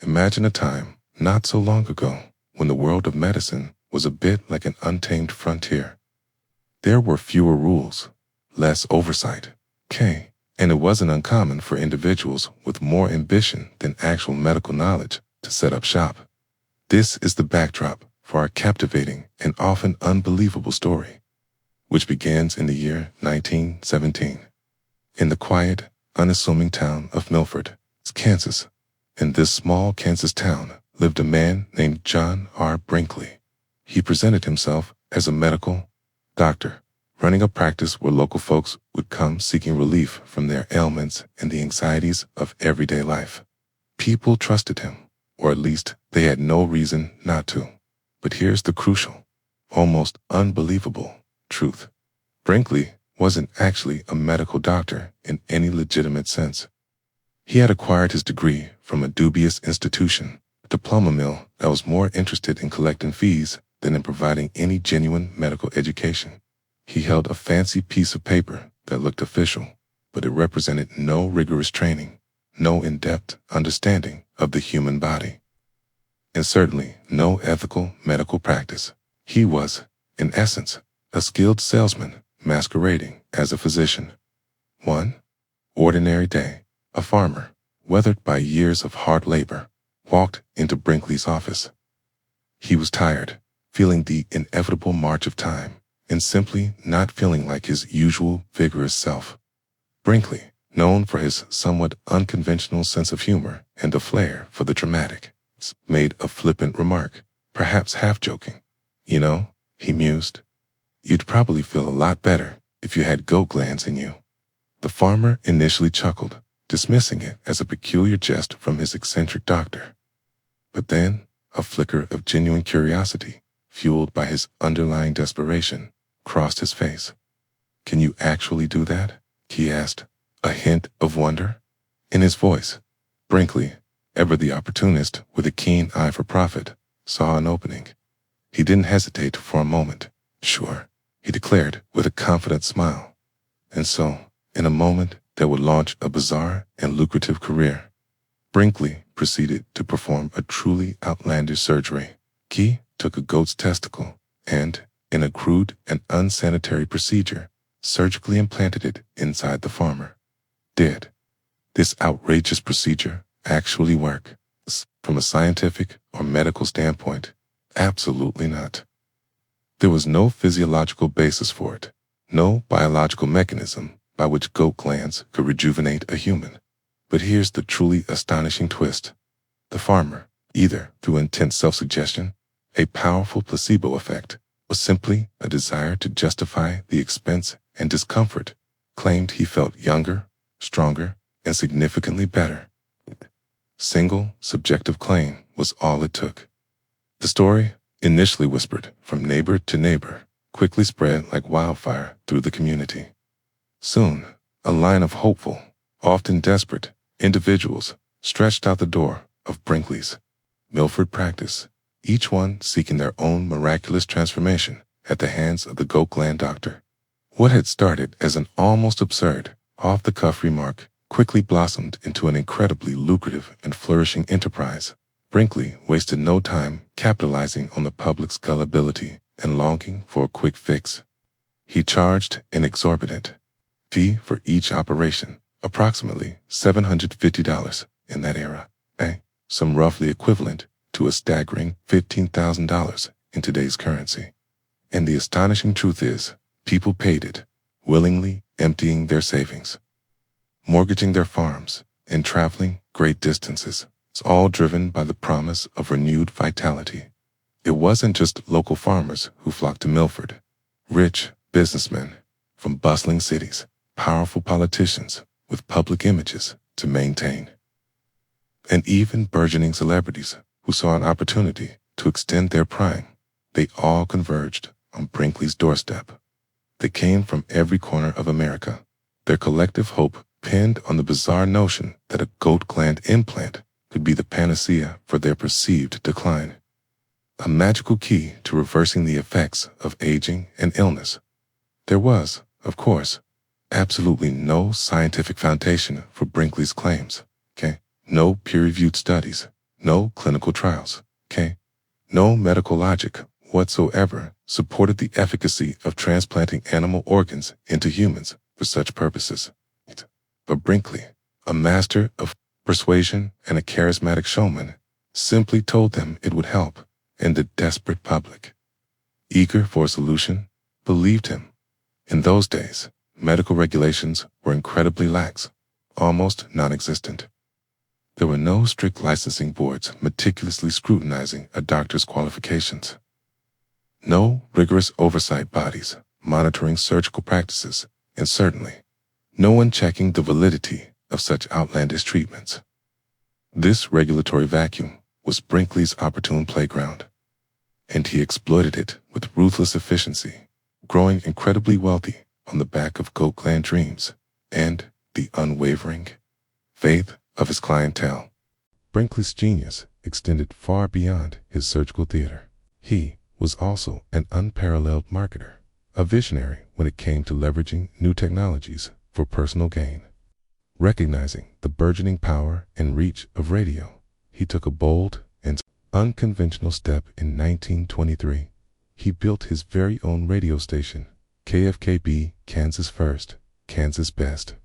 Imagine a time, not so long ago, when the world of medicine was a bit like an untamed frontier. There were fewer rules, less oversight, and it wasn't uncommon for individuals with more ambition than actual medical knowledge to set up shop. This is the backdrop for our captivating and often unbelievable story, which begins in the year 1917. In the quiet, unassuming town of Milford, Kansas. In this small Kansas town lived a man named John R. Brinkley. He presented himself as a medical doctor, running a practice where local folks would come seeking relief from their ailments and the anxieties of everyday life. People trusted him, or at least they had no reason not to. But here's the crucial, almost unbelievable truth. Brinkley wasn't actually a medical doctor in any legitimate sense. He had acquired his degree from a dubious institution, a diploma mill that was more interested in collecting fees than in providing any genuine medical education. He held a fancy piece of paper that looked official, but it represented no rigorous training, no in-depth understanding of the human body, and certainly no ethical medical practice. He was, in essence, a skilled salesman masquerading as a physician. One ordinary day, a farmer, weathered by years of hard labor, walked into Brinkley's office. He was tired, feeling the inevitable march of time, and simply not feeling like his usual vigorous self. Brinkley, known for his somewhat unconventional sense of humor and a flair for the dramatic, made a flippant remark, perhaps half-joking. "You know," he mused, "you'd probably feel a lot better if you had goat glands in you." The farmer initially chuckled, dismissing it as a peculiar jest from his eccentric doctor. But then, a flicker of genuine curiosity, fueled by his underlying desperation, crossed his face. "Can you actually do that?" he asked, a hint of wonder in his voice. Brinkley, ever the opportunist with a keen eye for profit, saw an opening. He didn't hesitate for a moment. "Sure," he declared with a confident smile. And so, in a moment that would launch a bizarre and lucrative career, Brinkley proceeded to perform a truly outlandish surgery. He took a goat's testicle and, in a crude and unsanitary procedure, surgically implanted it inside the farmer. Did this outrageous procedure actually work? From a scientific or medical standpoint, absolutely not. There was no physiological basis for it, no biological mechanism by which goat glands could rejuvenate a human. But here's the truly astonishing twist. The farmer, either through intense self-suggestion, a powerful placebo effect, or simply a desire to justify the expense and discomfort, claimed he felt younger, stronger, and significantly better. Single, subjective claim was all it took. The story, initially whispered from neighbor to neighbor, quickly spread like wildfire through the community. Soon, a line of hopeful, often desperate, individuals stretched out the door of Brinkley's Milford practice, each one seeking their own miraculous transformation at the hands of the goat gland doctor. What had started as an almost absurd, off-the-cuff remark quickly blossomed into an incredibly lucrative and flourishing enterprise. Brinkley wasted no time capitalizing on the public's gullibility and longing for a quick fix. He charged an exorbitant fee for each operation, approximately $750 in that era, some roughly equivalent to a staggering $15,000 in today's currency. And the astonishing truth is, people paid it, willingly emptying their savings, mortgaging their farms, and traveling great distances. It's all driven by the promise of renewed vitality. It wasn't just local farmers who flocked to Milford. Rich businessmen from bustling cities, powerful politicians with public images to maintain, and even burgeoning celebrities who saw an opportunity to extend their prime. They all converged on Brinkley's doorstep. They came from every corner of America, their collective hope pinned on the bizarre notion that a goat gland implant could be the panacea for their perceived decline, a magical key to reversing the effects of aging and illness. There was, of course, absolutely no scientific foundation for Brinkley's claims, no peer-reviewed studies, No clinical trials, K. No medical logic whatsoever supported the efficacy of transplanting animal organs into humans for such purposes. But Brinkley, a master of persuasion and a charismatic showman, simply told them it would help, and the desperate public, eager for a solution, believed him. In those days, medical regulations were incredibly lax, almost non-existent. There were no strict licensing boards meticulously scrutinizing a doctor's qualifications. No rigorous oversight bodies monitoring surgical practices, and certainly no one checking the validity of such outlandish treatments. This regulatory vacuum was Brinkley's opportune playground, and he exploited it with ruthless efficiency, growing incredibly wealthy on the back of goat gland dreams and the unwavering faith of his clientele. Brinkley's genius extended far beyond his surgical theater. He was also an unparalleled marketer, a visionary when it came to leveraging new technologies for personal gain. Recognizing the burgeoning power and reach of radio, he took a bold and unconventional step in 1923. He built his very own radio station, KFKB, Kansas First, Kansas Best.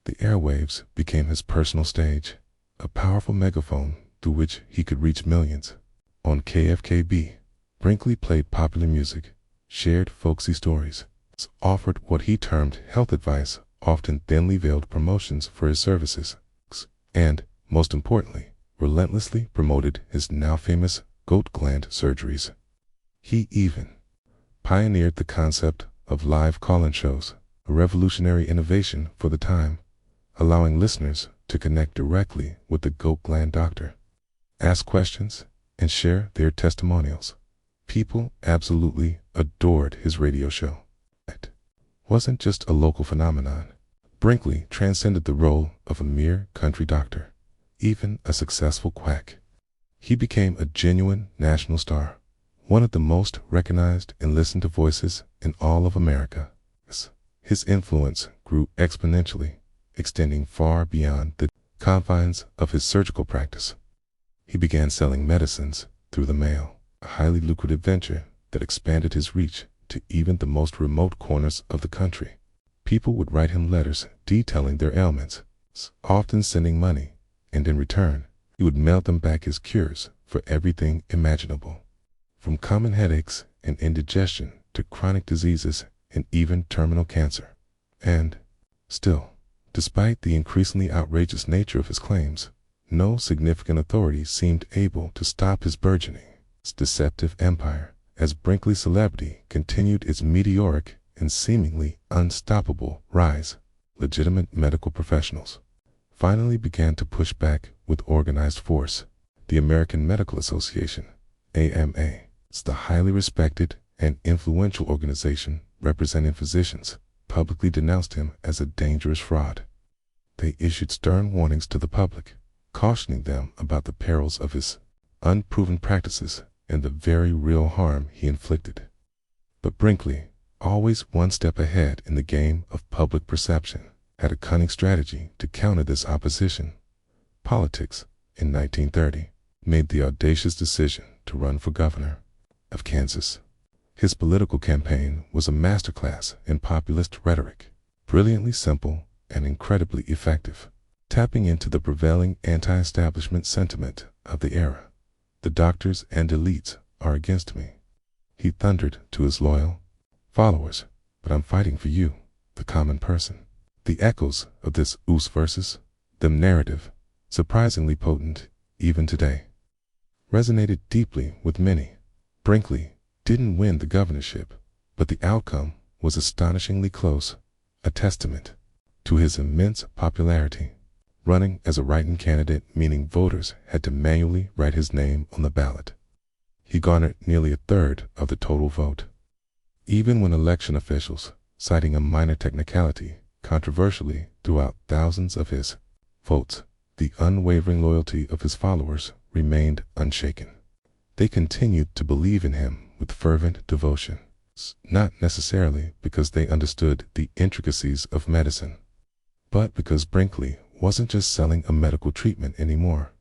The airwaves became his personal stage, a powerful megaphone through which he could reach millions. On KFKB, Brinkley played popular music, shared folksy stories, offered what he termed health advice, often thinly veiled promotions for his services, and, most importantly, relentlessly promoted his now famous goat gland surgeries. He even pioneered the concept of live call-in shows, a revolutionary innovation for the time, allowing listeners to connect directly with the goat gland doctor, ask questions, and share their testimonials. People absolutely adored his radio show. It wasn't just a local phenomenon. Brinkley transcended the role of a mere country doctor, even a successful quack. He became a genuine national star, one of the most recognized and listened to voices in all of America. His influence grew exponentially, extending far beyond the confines of his surgical practice. He began selling medicines through the mail, a highly lucrative venture that expanded his reach to even the most remote corners of the country. People would write him letters detailing their ailments, often sending money, and in return, he would mail them back his cures for everything imaginable, from common headaches and indigestion to chronic diseases and even terminal cancer. And still, despite the increasingly outrageous nature of his claims, no significant authority seemed able to stop his burgeoning, deceptive empire, as Brinkley's celebrity continued its meteoric and seemingly unstoppable rise. Legitimate medical professionals finally began to push back with organized force. The American Medical Association, AMA, is the highly respected and influential organization representing physicians, publicly denounced him as a dangerous fraud. They issued stern warnings to the public, cautioning them about the perils of his unproven practices and the very real harm he inflicted. But Brinkley, always one step ahead in the game of public perception, had a cunning strategy to counter this opposition. Politics, in 1930, made the audacious decision to run for governor of Kansas. His political campaign was a masterclass in populist rhetoric, brilliantly simple and incredibly effective, tapping into the prevailing anti-establishment sentiment of the era. The doctors and elites are against me, he thundered to his loyal followers, but I'm fighting for you, the common person. The echoes of this us versus them narrative, surprisingly potent even today, resonated deeply with many. Brinkley didn't win the governorship, but the outcome was astonishingly close, a testament to his immense popularity. Running as a write-in candidate, meaning voters had to manually write his name on the ballot. He garnered nearly a third of the total vote. Even when election officials, citing a minor technicality, controversially threw out thousands of his votes, the unwavering loyalty of his followers remained unshaken. They continued to believe in him with fervent devotion, not necessarily because they understood the intricacies of medicine, but because Brinkley wasn't just selling a medical treatment anymore.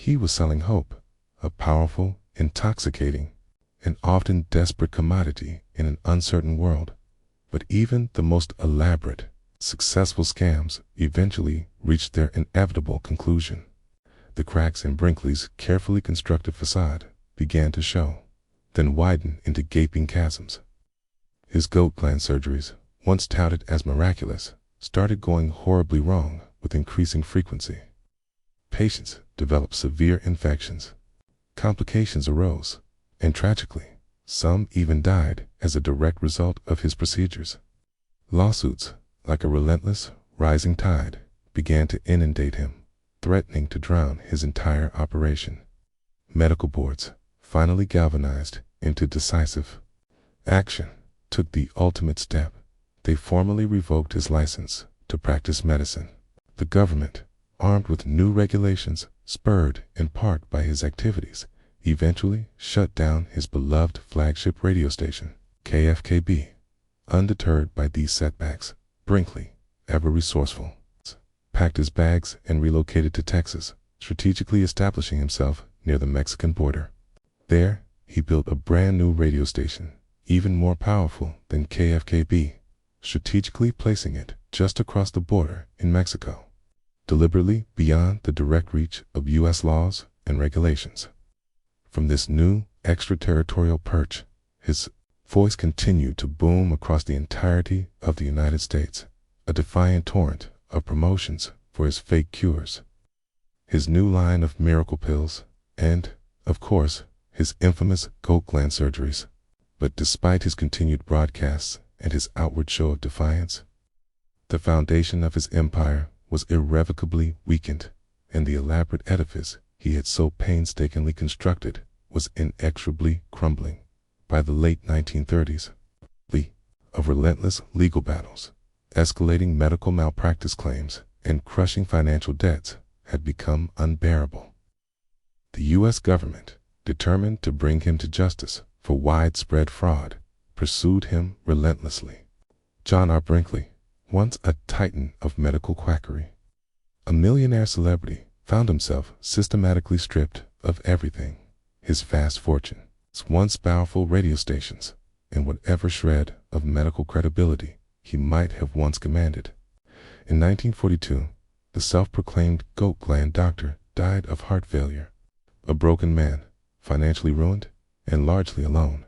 He was selling hope, a powerful, intoxicating, and often desperate commodity in an uncertain world. But even the most elaborate, successful scams eventually reached their inevitable conclusion. The cracks in Brinkley's carefully constructed facade began to show, then widen into gaping chasms. His goat gland surgeries, once touted as miraculous, started going horribly wrong with increasing frequency. Patients developed severe infections. Complications arose, and tragically, some even died as a direct result of his procedures. Lawsuits, like a relentless, rising tide, began to inundate him, threatening to drown his entire operation. Medical boards, finally galvanized into decisive action, took the ultimate step. They formally revoked his license to practice medicine. The government, armed with new regulations spurred in part by his activities, eventually shut down his beloved flagship radio station, KFKB. Undeterred by these setbacks, Brinkley, ever resourceful, packed his bags and relocated to Texas, strategically establishing himself near the Mexican border. There, he built a brand new radio station, even more powerful than KFKB, strategically placing it just across the border in Mexico, deliberately beyond the direct reach of U.S. laws and regulations. From this new extraterritorial perch, his voice continued to boom across the entirety of the United States, a defiant torrent of promotions for his fake cures, his new line of miracle pills, and, of course, his infamous goat gland surgeries. But despite his continued broadcasts and his outward show of defiance, the foundation of his empire was irrevocably weakened, and the elaborate edifice he had so painstakingly constructed was inexorably crumbling. By the late 1930s, of relentless legal battles, escalating medical malpractice claims, and crushing financial debts had become unbearable. The U.S. government, determined to bring him to justice for widespread fraud, pursued him relentlessly. John R. Brinkley, once a titan of medical quackery, a millionaire celebrity, found himself systematically stripped of everything: his vast fortune, his once powerful radio stations, and whatever shred of medical credibility he might have once commanded. In 1942, the self-proclaimed goat gland doctor died of heart failure, a broken man, financially ruined, and largely alone.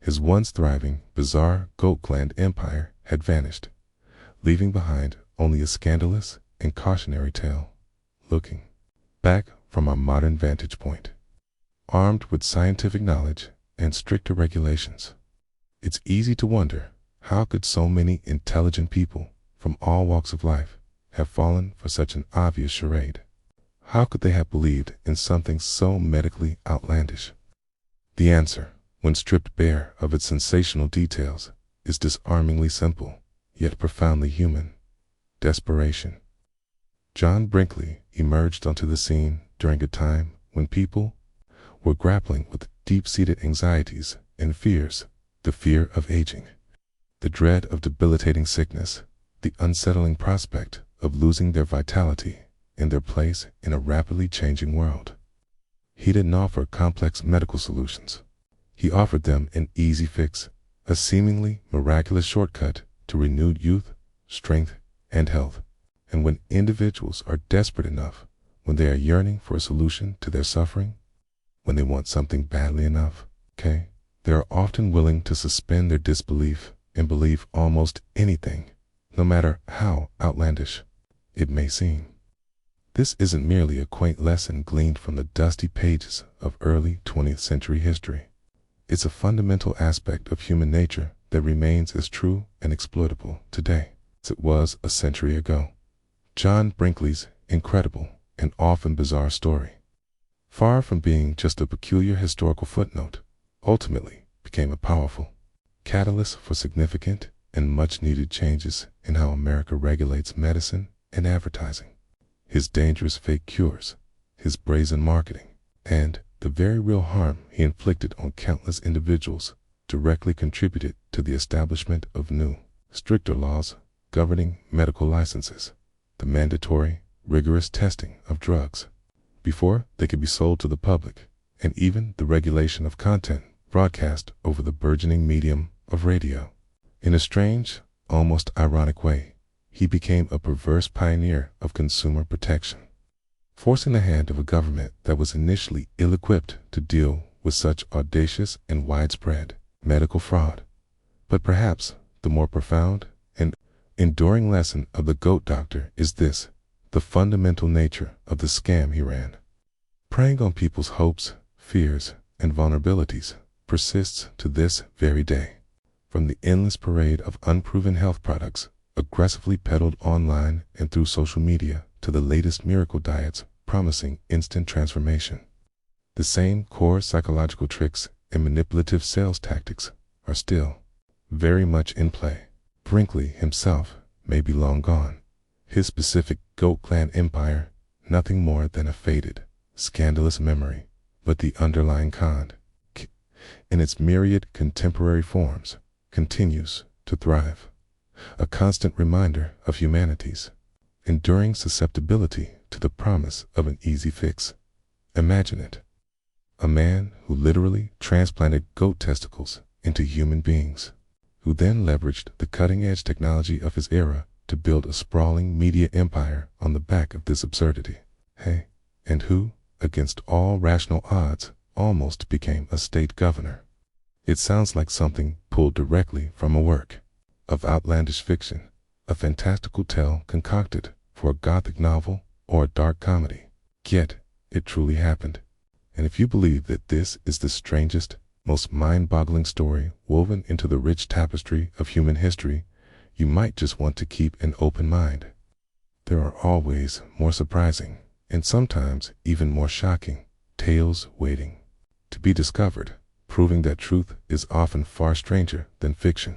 His once thriving, bizarre goat gland empire had vanished, leaving behind only a scandalous and cautionary tale. Looking back from our modern vantage point, armed with scientific knowledge and stricter regulations, it's easy to wonder, how could so many intelligent people from all walks of life have fallen for such an obvious charade? How could they have believed in something so medically outlandish? The answer, when stripped bare of its sensational details, is disarmingly simple, yet profoundly human: desperation. John Brinkley emerged onto the scene during a time when people were grappling with deep-seated anxieties and fears: the fear of aging, the dread of debilitating sickness, the unsettling prospect of losing their vitality and their place in a rapidly changing world. He didn't offer complex medical solutions. He offered them an easy fix, a seemingly miraculous shortcut to renewed youth, strength, and health. And when individuals are desperate enough, when they are yearning for a solution to their suffering, when they want something badly enough, they are often willing to suspend their disbelief and believe almost anything, no matter how outlandish it may seem. This isn't merely a quaint lesson gleaned from the dusty pages of early 20th century history. It's a fundamental aspect of human nature that remains as true and exploitable today as it was a century ago. John Brinkley's incredible and often bizarre story, far from being just a peculiar historical footnote, ultimately became a powerful catalyst for significant and much-needed changes in how America regulates medicine and advertising. His dangerous fake cures, his brazen marketing, and the very real harm he inflicted on countless individuals directly contributed to the establishment of new, stricter laws governing medical licenses, the mandatory, rigorous testing of drugs. before they could be sold to the public, and even the regulation of content broadcast over the burgeoning medium of radio. In a strange, almost ironic way, he became a perverse pioneer of consumer protection, forcing the hand of a government that was initially ill-equipped to deal with such audacious and widespread medical fraud. But perhaps the more profound and enduring lesson of the goat doctor is this: the fundamental nature of the scam he ran, preying on people's hopes, fears, and vulnerabilities, persists to this very day. From the endless parade of unproven health products aggressively peddled online and through social media to the latest miracle diets promising instant transformation, the same core psychological tricks and manipulative sales tactics are still very much in play. Brinkley himself may be long gone, his specific goat clan empire nothing more than a faded, scandalous memory, but the underlying con, in its myriad contemporary forms, continues to thrive, a constant reminder of humanity's enduring susceptibility to the promise of an easy fix. Imagine it: a man who literally transplanted goat testicles into human beings, who then leveraged the cutting-edge technology of his era to build a sprawling media empire on the back of this absurdity. And who, against all rational odds, almost became a state governor. It sounds like something pulled directly from a work of outlandish fiction, a fantastical tale concocted for a gothic novel or a dark comedy. Yet, it truly happened. And if you believe that this is the strangest, most mind-boggling story woven into the rich tapestry of human history, you might just want to keep an open mind. There are always more surprising, and sometimes even more shocking, tales waiting to be discovered, proving that truth is often far stranger than fiction.